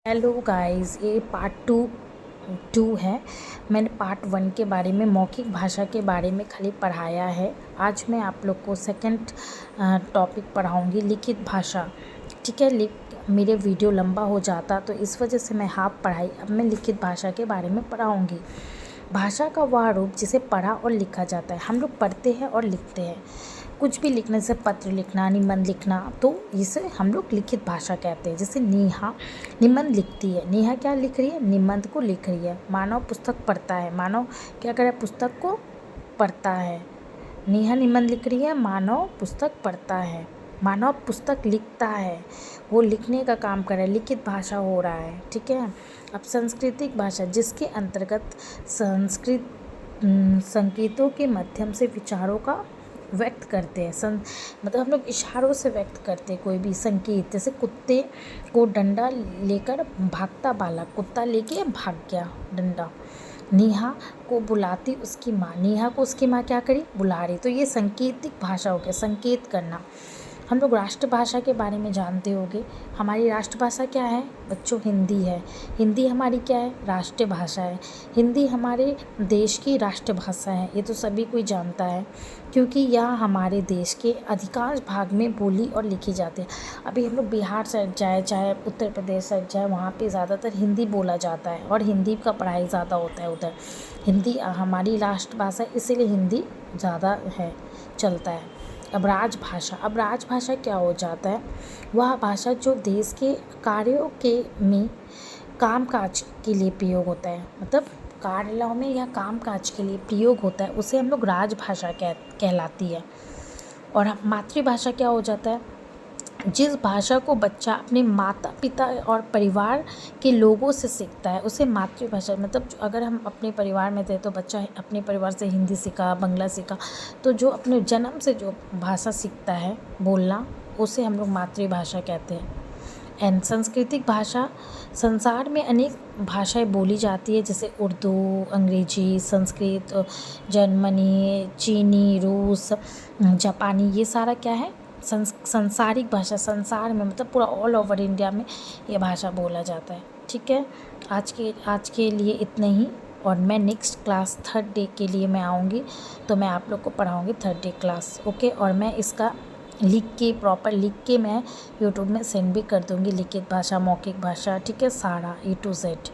Hello guys, ये part two है। मैंने पार्ट वन के बारे में मौखिक भाषा के बारे में खाली पढ़ाया है। आज मैं आप लोग को सेकंड टॉपिक पढ़ाऊंगी, लिखित भाषा। ठीक है, मेरे वीडियो लंबा हो जाता तो इस वजह से मैं हाफ पढ़ाई, अब मैं लिखित भाषा के बारे में पढ़ाऊंगी। भाषा का वह रूप जिसे पढ़ा और लिखा जाता है। हम लोग पढ़ते हैं और लिखते हैं, कुछ भी लिखने से, पत्र लिखना, निबंध लिखना, तो इसे हम लोग लिखित भाषा कहते हैं। जैसे नेहा निबंध लिखती है। नेहा क्या लिख रही है? निबंध को लिख रही है। मानव पुस्तक पढ़ता है। मानव क्या करे? पुस्तक को पढ़ता है। नेहा निबंध लिख रही है, मानव पुस्तक पढ़ता है। मानव पुस्तक लिखता है, वो लिखने का काम कर रहा है, लिखित भाषा हो रहा है। ठीक है। अब सांस्कृतिक भाषा, जिसके अंतर्गत संकेतों के माध्यम से विचारों का व्यक्त करते हैं। मतलब हम लोग इशारों से व्यक्त करते हैं कोई भी संकेत। जैसे कुत्ते को डंडा लेकर भागता बालक, कुत्ता लेके भाग गया डंडा। नेहा को बुलाती उसकी माँ, नेहा को उसकी माँ क्या करी? बुला रही। तो ये सांकेतिक भाषा हो गया, संकेत करना। हम लोग राष्ट्रभाषा के बारे में जानते होंगे। हमारी राष्ट्रभाषा क्या है बच्चों? हिंदी है। हिंदी हमारी क्या है? राष्ट्रीय भाषा है। हिंदी हमारे देश की राष्ट्रभाषा है, ये तो सभी कोई जानता है, क्योंकि यह हमारे देश के अधिकांश भाग में बोली और लिखी जाती है। अभी हम लोग बिहार साइड जाए, चाहे उत्तर प्रदेश साइड जाए, वहाँ पे ज़्यादातर हिंदी बोला जाता है और हिंदी का पढ़ाई ज़्यादा होता है उधर। हिंदी हमारी राष्ट्रभाषा, इसीलिए हिंदी ज़्यादा है, चलता है। अब राजभाषा, अब राजभाषा क्या हो जाता है? वह भाषा जो देश के कार्यों के में कामकाज के लिए प्रयोग होता है, मतलब कार्यालयों में या कामकाज के लिए प्रयोग होता है, उसे हम लोग राजभाषा कहलाती है। और मातृभाषा क्या हो जाता है? जिस भाषा को बच्चा अपने माता पिता और परिवार के लोगों से सीखता है, उसे मातृभाषा, मतलब अगर हम अपने परिवार में थे तो बच्चा अपने परिवार से हिंदी सीखा, बांग्ला सीखा, तो जो अपने जन्म से जो भाषा सीखता है बोलना, उसे हम लोग मातृभाषा कहते हैं। एंड सांस्कृतिक भाषा, संसार में अनेक भाषाएं बोली जाती है, जैसे उर्दू, अंग्रेजी, संस्कृत, जर्मनी, चीनी, रूस, जापानी, ये सारा क्या है? संसारिक भाषा। संसार में मतलब पूरा ऑल ओवर इंडिया में ये भाषा बोला जाता है। ठीक है, आज के लिए इतना ही। और मैं नेक्स्ट क्लास थर्ड डे के लिए मैं आऊँगी, तो मैं आप लोग को पढ़ाऊँगी थर्ड डे क्लास। ओके, और मैं इसका प्रॉपर लिख के मैं यूट्यूब में सेंड भी कर दूँगी, लिखित भाषा, मौखिक भाषा, ठीक है, सारा A to Z।